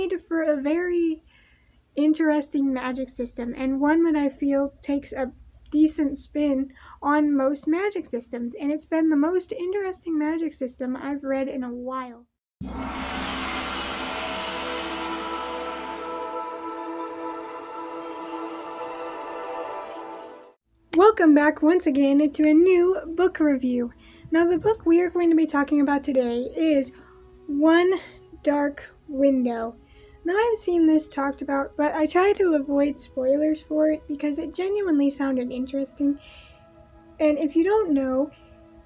made for a very interesting magic system, and one that I feel takes a decent spin on most magic systems, and it's been the most interesting magic system I've read in a while. Welcome back once again to a new book review. Now, the book we are going to be talking about today is One Dark Window. Now, I've seen this talked about, but I try to avoid spoilers for it because it genuinely sounded interesting. And if you don't know,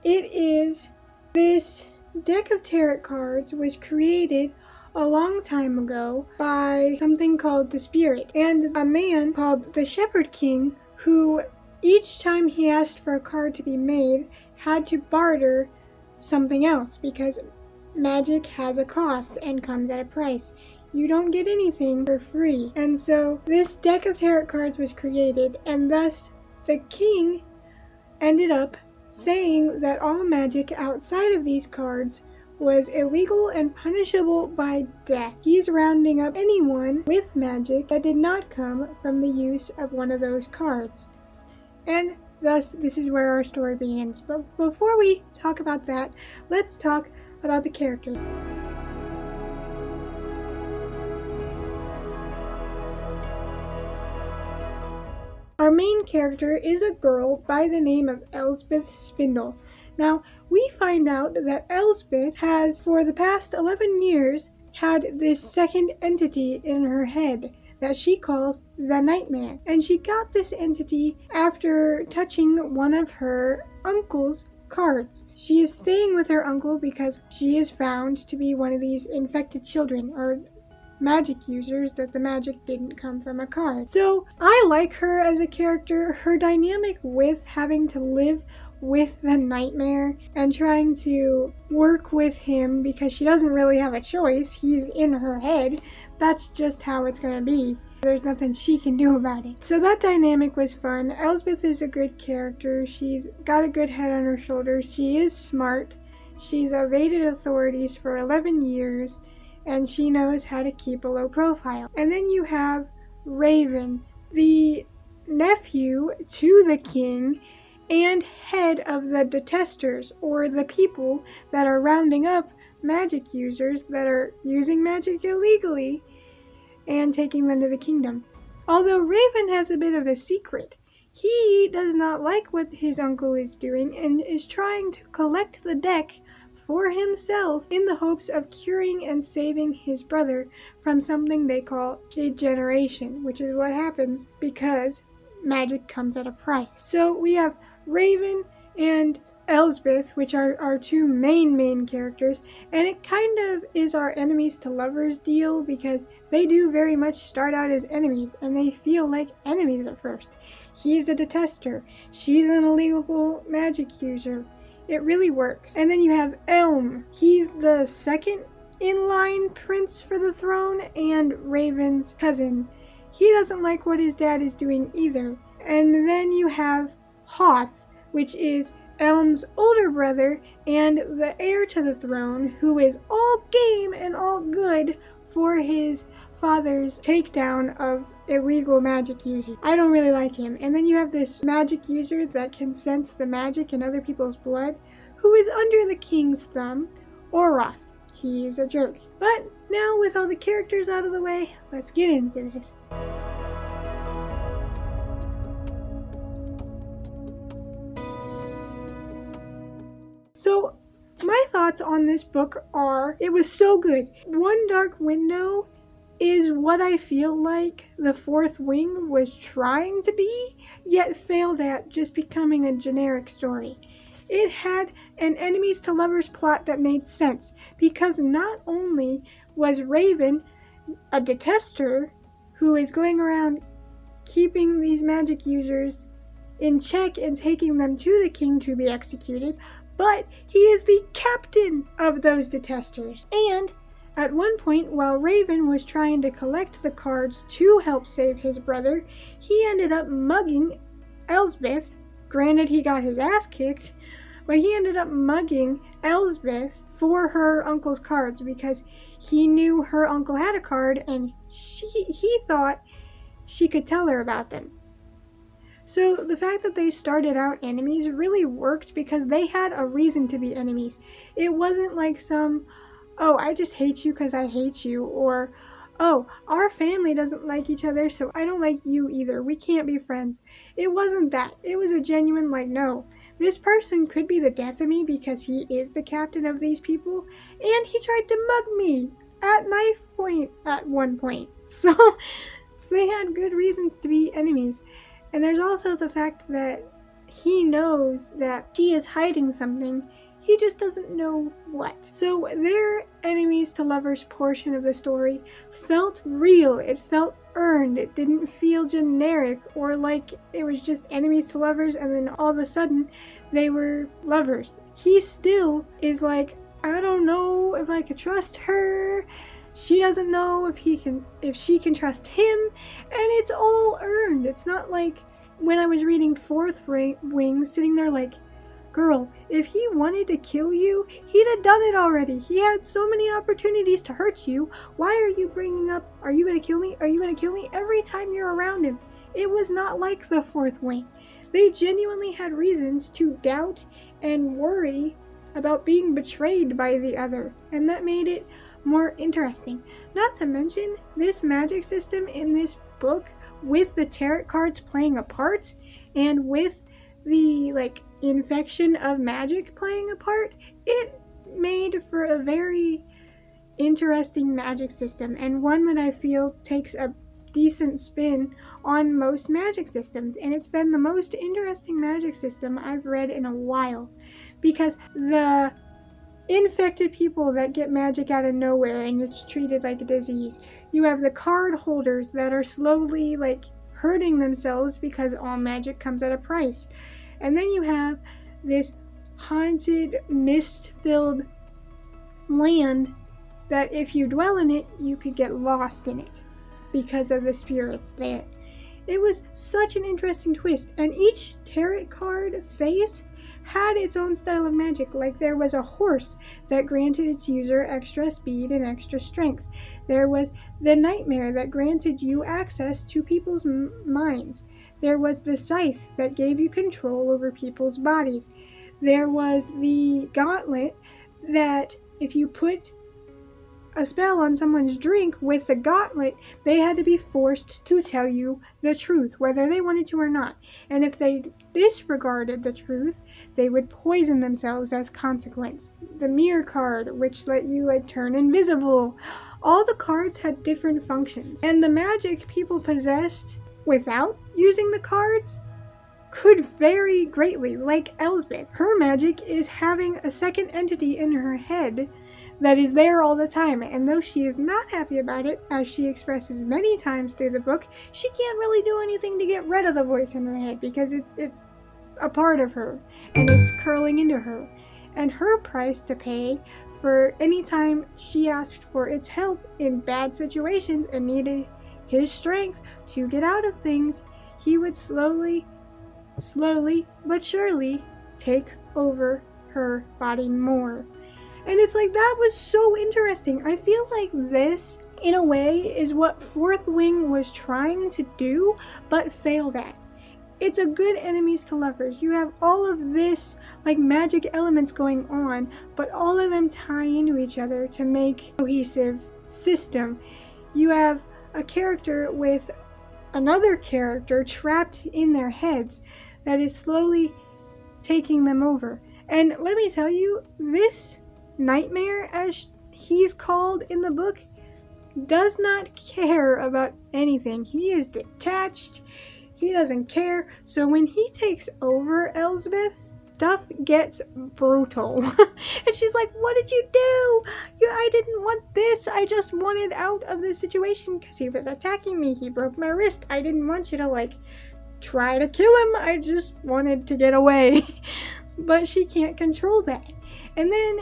it is this deck of tarot cards was created a long time ago by something called the Spirit, and a man called the Shepherd King, who each time he asked for a card to be made had to barter something else, because magic has a cost and comes at a price. You don't get anything for free. And so this deck of tarot cards was created, and thus the king ended up saying that all magic outside of these cards was illegal and punishable by death. He's rounding up anyone with magic that did not come from the use of one of those cards. And thus, this is where our story begins. But before we talk about that, let's talk about the characters. Our main character is a girl by the name of Elspeth Spindle. Now, we find out that Elspeth has, for the past 11 years, had this second entity in her head that she calls the Nightmare. And she got this entity after touching one of her uncle's cards. She is staying with her uncle because she is found to be one of these infected children, or magic users, that the magic didn't come from a card. So I like her as a character. Her dynamic with having to live with the Nightmare and trying to work with him because she doesn't really have a choice. He's in her head. That's just how it's going to be. There's nothing she can do about it. So that dynamic was fun. Elspeth is a good character. She's got a good head on her shoulders. She is smart. She's evaded authorities for 11 years, and she knows how to keep a low profile. And then you have Raven, the nephew to the king and head of the Detesters, or the people that are rounding up magic users that are using magic illegally and taking them to the kingdom. Although Raven has a bit of a secret. He does not like what his uncle is doing and is trying to collect the deck for himself in the hopes of curing and saving his brother from something they call degeneration, which is what happens because magic comes at a price. So we have Raven and Elspeth, which are our two main characters, and it kind of is our enemies to lovers deal because they do very much start out as enemies and they feel like enemies at first. He's a detester. She's an illegal magic user. It really works. And then you have Elm. He's the second in line prince for the throne and Raven's cousin. He doesn't like what his dad is doing either. And then you have Hoth, which is Elm's older brother and the heir to the throne, who is all game and all good for his father's takedown of illegal magic users. I don't really like him. And then you have this magic user that can sense the magic in other people's blood, who is under the king's thumb, Oroth. He's a jerk. But now, with all the characters out of the way, let's get into this. So, my thoughts on this book are, it was so good. One Dark Window is what I feel like the Fourth Wing was trying to be, yet failed at just becoming a generic story. It had an enemies to lovers plot that made sense, because not only was Raven a detester who is going around keeping these magic users in check and taking them to the king to be executed, but he is the captain of those detesters. And at one point, while Raven was trying to collect the cards to help save his brother, he ended up mugging Elspeth. Granted, he got his ass kicked, But he ended up mugging Elsbeth for her uncle's cards because he knew her uncle had a card and he thought she could tell her about them. So the fact that they started out enemies really worked because they had a reason to be enemies. It wasn't like some, oh, I just hate you because I hate you, or oh, our family doesn't like each other, so I don't like you either. We can't be friends. It wasn't that. It was a genuine, like, no, this person could be the death of me because he is the captain of these people, and he tried to mug me at knife point at one point. So they had good reasons to be enemies. And there's also the fact that he knows that she is hiding something. He just doesn't know what. So their enemies to lovers portion of the story felt real. It felt earned. It didn't feel generic or like it was just enemies to lovers and then all of a sudden they were lovers. He still is like, I don't know if I could trust her. She doesn't know if she can trust him, and it's all earned. It's not like when I was reading Fourth Wing, sitting there like, girl, if he wanted to kill you, he'd have done it already. He had so many opportunities to hurt you. Why are you bringing up, are you going to kill me? Are you going to kill me? Every time you're around him. It was not like the Fourth Wing. They genuinely had reasons to doubt and worry about being betrayed by the other, and that made it more interesting. Not to mention, this magic system in this book, with the tarot cards playing a part, and with the infection of magic playing a part, it made for a very interesting magic system, and one that I feel takes a decent spin on most magic systems. And it's been the most interesting magic system I've read in a while, because the infected people that get magic out of nowhere and it's treated like a disease. You have the card holders that are slowly hurting themselves because all magic comes at a price. And then you have this haunted, mist-filled land that if you dwell in it, you could get lost in it because of the spirits there. It was such an interesting twist, and each tarot card face had its own style of magic. Like there was a horse that granted its user extra speed and extra strength. There was the nightmare that granted you access to people's minds. There was the scythe that gave you control over people's bodies. There was the gauntlet that if you put a spell on someone's drink with the gauntlet, they had to be forced to tell you the truth, whether they wanted to or not. And if they disregarded the truth, they would poison themselves as consequence. The mirror card, which let you turn invisible. All the cards had different functions. And the magic people possessed without using the cards could vary greatly. Like Elsbeth, her magic is having a second entity in her head that is there all the time, and though she is not happy about it, as she expresses many times through the book, she can't really do anything to get rid of the voice in her head because it's a part of her and it's curling into her. And her price to pay for any time she asked for its help in bad situations and needed his strength to get out of things, he would slowly but surely take over her body more. And it's that was so interesting. I feel like this, in a way, is what Fourth Wing was trying to do, but failed at. It's a good enemies to lovers. You have all of this, magic elements going on, but all of them tie into each other to make a cohesive system. You have a character with another character trapped in their heads that is slowly taking them over. And let me tell you, this Nightmare, as he's called in the book, does not care about anything. He is detached. He doesn't care. So when he takes over Elsbeth, stuff gets brutal. And she's like, what did you do? I didn't want this. I just wanted out of this situation because he was attacking me. He broke my wrist. I didn't want you to try to kill him. I just wanted to get away. But she can't control that. And then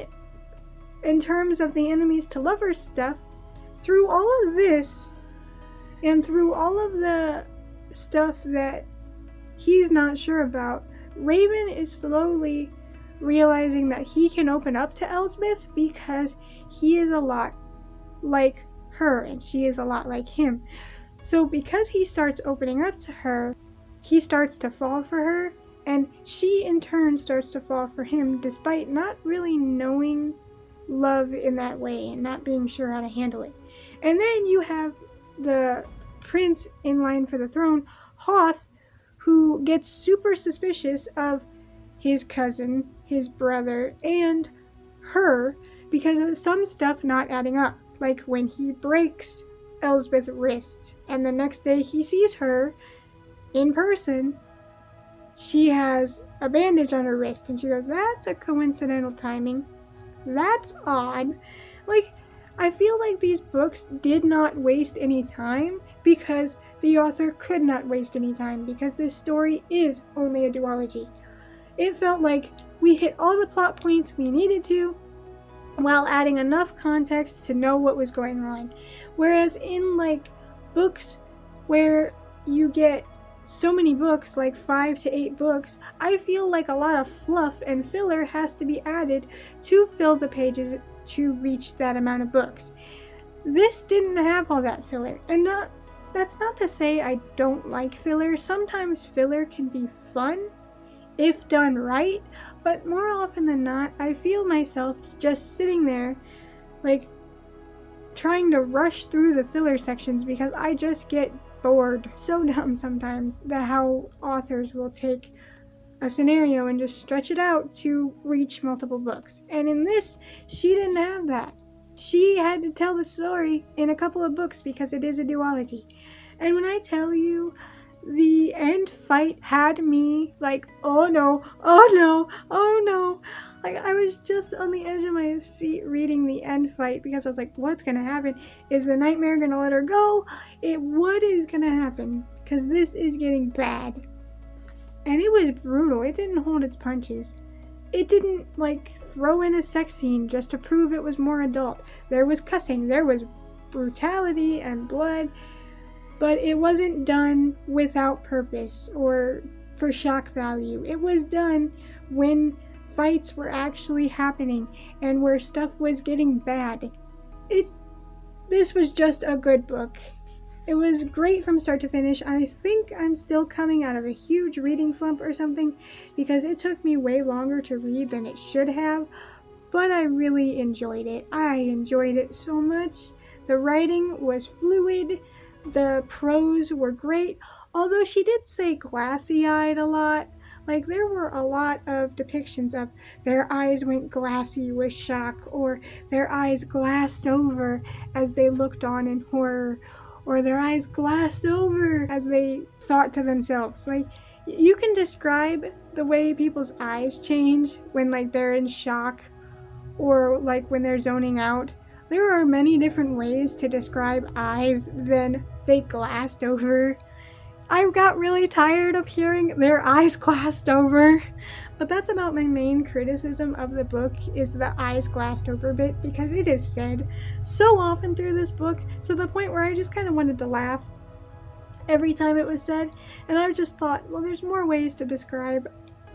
in terms of the enemies to lovers stuff, through all of this and through all of the stuff that he's not sure about, Raven is slowly realizing that he can open up to Elsbeth because he is a lot like her and she is a lot like him. So because he starts opening up to her, he starts to fall for her, and she in turn starts to fall for him despite not really knowing love in that way and not being sure how to handle it. And then you have the prince in line for the throne, Hoth, who gets super suspicious of his cousin, his brother, and her because of some stuff not adding up. Like when he breaks Elsbeth's wrist and the next day he sees her in person, she has a bandage on her wrist and she goes, "That's a coincidental timing. That's odd." Like, I feel like these books did not waste any time because the author could not waste any time because this story is only a duology. It felt like we hit all the plot points we needed to while adding enough context to know what was going on. Whereas in like books where you get so many books, like 5 to 8 books, I feel like a lot of fluff and filler has to be added to fill the pages to reach that amount of books. This didn't have all that filler, and that's not to say I don't like filler. Sometimes filler can be fun if done right, but more often than not, I feel myself just sitting there like trying to rush through the filler sections because I just get bored. So dumb sometimes that how authors will take a scenario and just stretch it out to reach multiple books. And in this, she didn't have that. She had to tell the story in a couple of books because it is a duology. And when I tell you, the end fight had me like, oh no, oh no, oh no. Like, I was just on the edge of my seat reading the end fight because I was like, what's gonna happen? Is the nightmare gonna let her go? What is gonna happen? Because this is getting bad. And it was brutal. It didn't hold its punches. It didn't like throw in a sex scene just to prove it was more adult. There was cussing, there was brutality and blood, but it wasn't done without purpose or for shock value. It was done when fights were actually happening and where stuff was getting bad. This was just a good book. It was great from start to finish. I think I'm still coming out of a huge reading slump or something because it took me way longer to read than it should have, but I really enjoyed it. I enjoyed it so much. The writing was fluid. The prose were great, although she did say glassy-eyed a lot. Like, there were a lot of depictions of their eyes went glassy with shock, or their eyes glassed over as they looked on in horror, or their eyes glassed over as they thought to themselves. Like, you can describe the way people's eyes change when, like, they're in shock or, like, when they're zoning out. There are many different ways to describe eyes than they glassed over. I got really tired of hearing their eyes glassed over, but that's about my main criticism of the book, is the eyes glassed over bit, because it is said so often through this book to the point where I just kind of wanted to laugh every time it was said, and I just thought, well, there's more ways to describe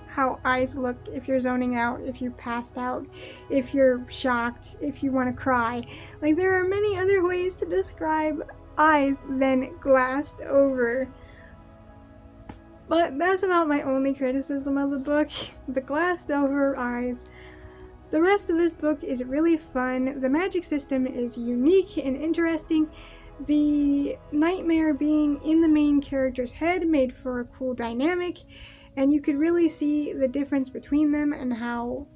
how eyes look if you're zoning out, if you passed out, if you're shocked, if you want to cry. Like, there are many other ways to describe eyes than glassed over. But that's about my only criticism of the book, the glassed over eyes. The rest of this book is really fun. The magic system is unique and interesting. The nightmare being in the main character's head made for a cool dynamic, and you could really see the difference between them and how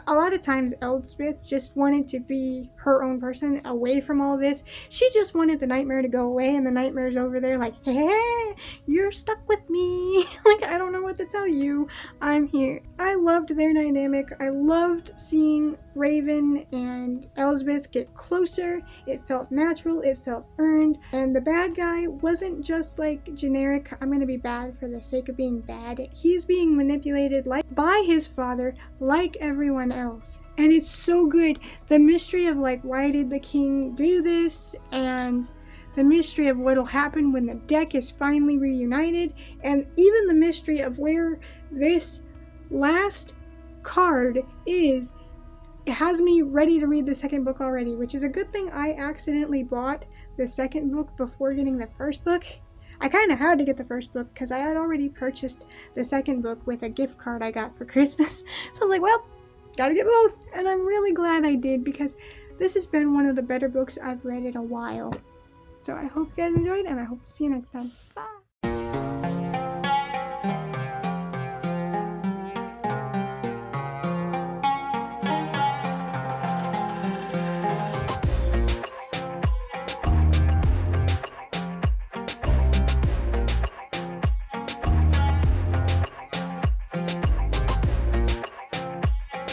a lot of times Elsbeth just wanted to be her own person away from all this. She just wanted the nightmare to go away, and the nightmare's over there like, hey, you're stuck with me. Like, I don't know what to tell you. I'm here. I loved their dynamic. I loved seeing Raven and Elsbeth get closer. It felt natural. It felt earned. And the bad guy wasn't just like generic, I'm gonna be bad for the sake of being bad. He's being manipulated by his father, like everyone else. And it's so good. The mystery of like, why did the king do this? And the mystery of what'll happen when the deck is finally reunited. And even the mystery of where this last card is, it has me ready to read the second book already, which is a good thing. I accidentally bought the second book before getting the first book. I kind of had to get the first book because I had already purchased the second book with a gift card I got for Christmas. So I was like, well, gotta get both. And I'm really glad I did, because this has been one of the better books I've read in a while. So I hope you guys enjoyed, and I hope to see you next time. Bye!